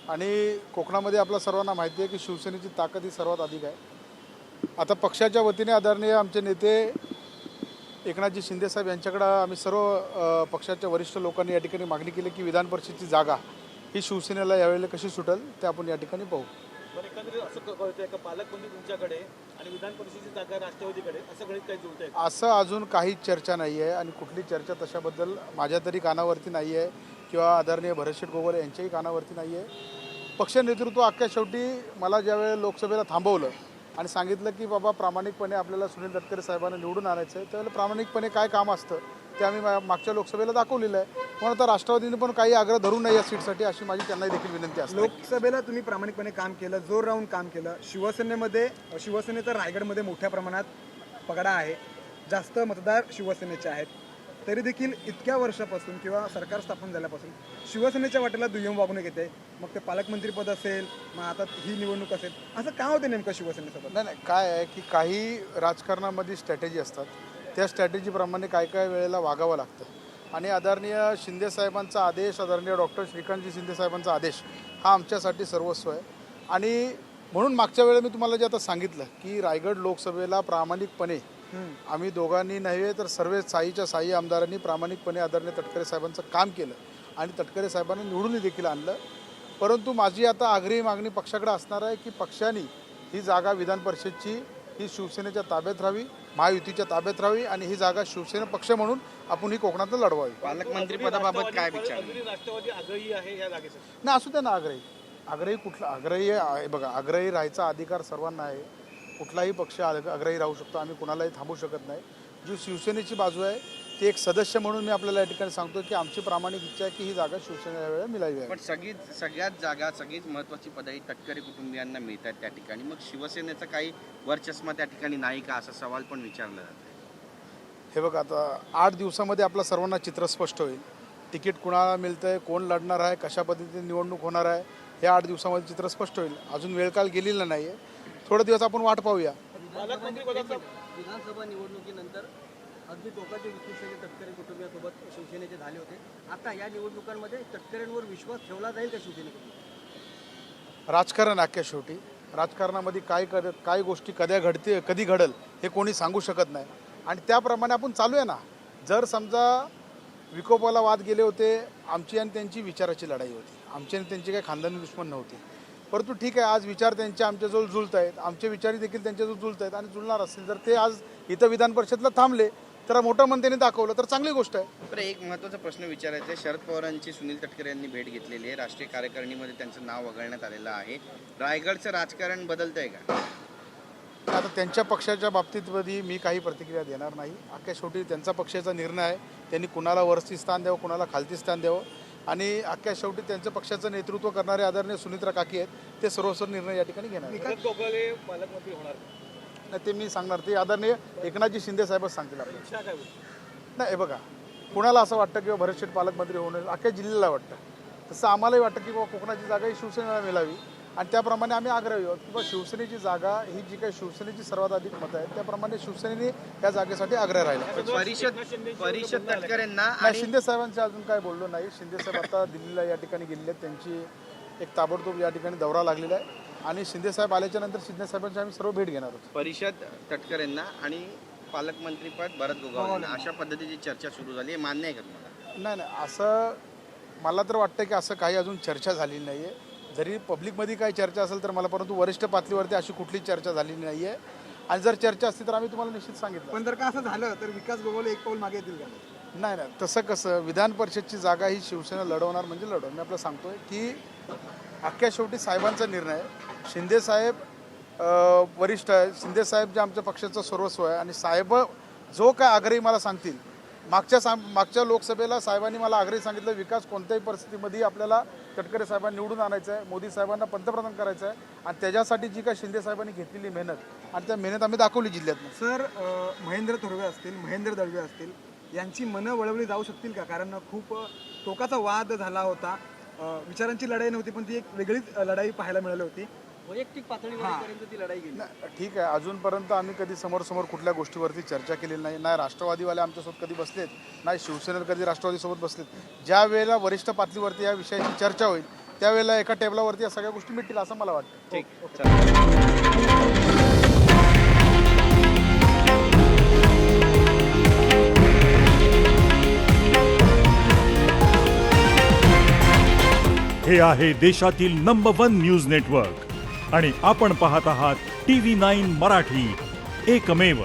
आणि कोकणामध्ये आपल्या सर्वांना माहिती आहे की शिवसेनेची ताकद ही सर्वात अधिक आहे। आता पक्षाच्या वतीने आदरणीय आमचे नेते एकनाथजी शिंदेसाहेब यांच्याकडे आम्ही सर्व पक्षाच्या वरिष्ठ लोकांनी या ठिकाणी मागणी केली की विधान परिषदेची जागा ही शिवसेनेला यावेळेला कशी सुटेल ते आपण या ठिकाणी पाहू। पण एकंदरीत असं कळतंय का पालकमंत्री तुमच्याकडे आणि विधान परिषदेची जागा राष्ट्रवादीकडे असं गणित काही जुळतंय? असं अजून काहीच चर्चा नाही आहे आणि कुठली चर्चा तशाबद्दल माझ्या तरी कानावरती नाही आहे किंवा आदरणीय भरतशेठ गोगोले यांच्याही कानावरती नाही आहे। पक्ष नेतृत्व अख्ख्या शेवटी मला ज्यावेळेला लोकसभेला थांबवलं आणि सांगितलं की बाबा प्रामाणिकपणे आपल्याला सुनील तटकरे साहेबांना निवडून आणायचं आहे, त्यावेळेला प्रामाणिकपणे काय काम असतं ते आम्ही मागच्या लोकसभेला दाखवलेलं आहे। म्हणून आता राष्ट्रवादीने पण काही आग्रह धरू नये या सीटसाठी अशी माझी त्यांनाही देखील विनंती असते। लोकसभेला तुम्ही प्रामाणिकपणे काम केलं, जोर राहून काम केलं। शिवसेनेचा रायगडमध्ये मोठ्या प्रमाणात पगडा आहे, जास्त मतदार शिवसेनेचे आहेत, तरी देखील इतक्या वर्षापासून किंवा सरकार स्थापन झाल्यापासून शिवसेनेच्या वाटेला दुय्यम वागणूक येते। मग ते पालकमंत्रीपद असेल, मग आता ही निवडणूक असेल, असं काय होते नेमकं शिवसेनेसोबत? नाही, काय आहे की काही राजकारणामध्ये स्ट्रॅटेजी असतात, त्या स्ट्रॅटेजीप्रमाणे काय काय वेळेला वागावं लागतं आणि आदरणीय शिंदेसाहेबांचा आदेश, आदरणीय डॉक्टर श्रीकांतजी शिंदेसाहेबांचा आदेश हा आमच्यासाठी सर्वस्व आहे। आणि म्हणून मागच्या वेळेला मी तुम्हाला जे आता सांगितलं की रायगड लोकसभेला प्रामाणिकपणे आम्ही दोघांनी नव्हे तर सर्व साईच्या साई आमदारांनी प्रामाणिकपणे आदरणीय तटकरे साहेबांचं काम केलं आणि तटकरे साहेबांना निवडूनही देखील आणलं। परंतु माझी आता आग्रही मागणी पक्षाकडे असणार आहे की पक्षाने ही जागा विधान परिषदची ही शिवसेनेच्या ताब्यात राहावी, महायुतीच्या ताब्यात राहावी आणि ही जागा शिवसेना पक्ष म्हणून आपण ही कोकणात लढवावी। पालकमंत्री पदाबाबत काय विचार? राष्ट्रवादी आग्रही आहे या जागेसाठी? नाही, असू द्या ना आग्रही कुठला आग्रही आहे बघा, आग्रही राहायचा अधिकार सर्वांना आहे, कुठलाही पक्ष आग्रही राहू शकतो, आम्ही कुणालाही थांबू शकत नाही। जी शिवसेनेची बाजू आहे ती एक सदस्य म्हणून मी आपल्याला या ठिकाणी सांगतो की आमची प्रामाणिक इच्छा आहे की ही जागा शिवसेनेला वेळेला मिळावी आहे। पण सगळ्यात जागा, सगळीच महत्त्वाची पदही तटकरे कुटुंबियांना मिळतात त्या ठिकाणी, मग शिवसेनेचा काही वरचष्मा त्या ठिकाणी नाही का, असा सवाल पण विचारला जातो। हे बघा, आता 8 दिवसामध्ये आपलं सर्वांना चित्र स्पष्ट होईल, तिकीट कुणाला मिळतं आहे, कोण लढणार आहे, कशा पद्धतीने निवडणूक होणार आहे, हे 8 दिवसामध्ये चित्र स्पष्ट होईल। अजून वेळ काल गेलेला नाही आहे, थोडे दिवस आपण वाट पाहूया। विधानसभा निवडणुकीनंतर अगदी टोकाचे विश्लेषण तटकरे कुटुंबियांसोबत शिवसेनेचे झाले होते। आता या निवडणुकांमध्ये तटकरेंवर विश्वास ठेवला जाईल का शिवसेनेकडून? राजकारण अख्ख्या शेवटी राजकारणामध्ये काय गोष्टी कधी घडल हे कोणी सांगू शकत नाही आणि त्याप्रमाणे आपण चालू आहे ना। जर समजा विकोपाला वाद गेले होते, आमची आणि त्यांची विचाराची लढाई होती, आमची आणि त्यांची काही खानदानी दुश्मन नव्हती, परंतु ठीक आहे आज विचार त्यांचे आमच्याजवळ जुळत आहेत, आमचे विचारही देखील त्यांच्याजवळ जुळत आहेत आणि जुळणार असतील जर ते आज इथं विधान परिषदेला थांबले तर मोठं मन त्यांनी दाखवलं तर चांगली गोष्ट आहे। तर एक महत्त्वाचा प्रश्न विचारायचा आहे, शरद पवारांची सुनील तटकरे यांनी भेट घेतलेली आहे, राष्ट्रीय कार्यकारिणीमध्ये त्यांचं नाव वगळण्यात आलेलं आहे, रायगडचं राजकारण बदलतंय का? आता त्यांच्या पक्षाच्या बाबतीतमध्ये मी काही प्रतिक्रिया देणार नाही, अख्ख्या शेवटी त्यांचा पक्षाचा निर्णय आहे, त्यांनी कुणाला वरती स्थान द्यावं, कुणाला खालती स्थान द्यावं आणि अख्ख्या शेवटी त्यांच्या पक्षाचं नेतृत्व करणारे आदरणीय सुनित्रा काकी आहेत, ते सर्वस्व निर्णय या ठिकाणी घेणार आहेत। भरत गोगोले पालकमंत्री होणार नाही ते मी सांगणार, ते आदरणीय एकनाथजी शिंदे साहेबच सांगतील आपल्याला। इच्छा काय होती? नाही हे बघा, कुणाला असं वाटतं की भरतशेठ पालकमंत्री होणं अख्ख्या जिल्ह्याला वाटतं, तसं आम्हालाही वाटतं की बाबा कोकणाची जागा ही शिवसेनेला मिळावी आणि त्याप्रमाणे आम्ही आग्रही आहोत की बाबा शिवसेनेची जागा ही जी काही शिवसेनेची सर्वात अधिक मतं आहेत त्याप्रमाणे शिवसेनेने या जागेसाठी आग्रह राहिला। परिषद तटकरेंना नाही, शिंदे साहेबांचे अजून काय बोललो नाही। शिंदे साहेब आता दिल्लीला या ठिकाणी गेलेले आहेत, त्यांची एक ताबडतोब या ठिकाणी दौरा लागलेला आहे आणि शिंदे साहेब आल्याच्या नंतर शिंदे साहेबांची आम्ही सर्व भेट घेणार आहोत। परिषद तटकरेंना आणि पालकमंत्रीपद भरत गोगावलेंना अशा पद्धतीची चर्चा सुरू झाली आहे, मान्य आहे का तुम्हाला? नाही, असं मला तर वाटतं की असं काही अजून चर्चा झालेली नाही आहे। जरी पब्लिकमध्ये काही चर्चा असेल तर मला, परंतु वरिष्ठ पातळीवरती अशी कुठलीच चर्चा झालेली नाही आहे आणि जर चर्चा असती तर आम्ही तुम्हाला निश्चित सांगितलं। पण जर का असं झालं तर विकास गोगोले एक पाऊल मागे येतील का? नाही, तसं कसं, विधान परिषदची जागा ही शिवसेना लढवणार म्हणजे लढवणार। मी आपल्याला सांगतोय की अख्ख्या शेवटी साहेबांचा निर्णय आहे, शिंदेसाहेब वरिष्ठ आहे, शिंदेसाहेब जे आमच्या पक्षाचं सर्वस्व आहे आणि साहेब जो काय आग्रही मला सांगतील, मागच्या लोकसभेला साहेबांनी मला आग्रही सांगितलं विकास कोणत्याही परिस्थितीमध्ये आपल्याला तटकरे साहेबांना निवडून आणायचं आहे, मोदी साहेबांना पंतप्रधान करायचं आहे आणि त्याच्यासाठी जी काय शिंदे साहेबांनी घेतलेली मेहनत आणि त्या मेहनत आम्ही दाखवली जिल्ह्यातनं। सर, महेंद्र थोरवे असतील, महेंद्र दळवे असतील, यांची मनं वळवली जाऊ शकतील का? कारण खूप टोकाचा वाद झाला होता, विचारांची लढाई नव्हती पण ती एक वेगळीच लढाई पाहायला मिळाली होती, वैयक्तिक पातळीवरपर्यंत ती लढाई गेली। नाही, ठीक आहे, अजूनपर्यंत आम्ही कधी समोर कुठल्या गोष्टीवरती चर्चा केलेली नाही, नाही राष्ट्रवादीवाले आमच्यासोबत कधी बसलेत, नाही शिवसेनेला कधी राष्ट्रवादीसोबत बसलेत। ज्या वेळेला वरिष्ठ पातळीवरती या विषयाची चर्चा होईल त्यावेळेला एका टेबलावरती या सगळ्या गोष्टी मिटतील असं मला वाटतं. ठीक चला. हे आहे देशातील नंबर 1 न्यूज नेटवर्क आणि आपण पाहत आहात TV9 मराठी, एकमेव.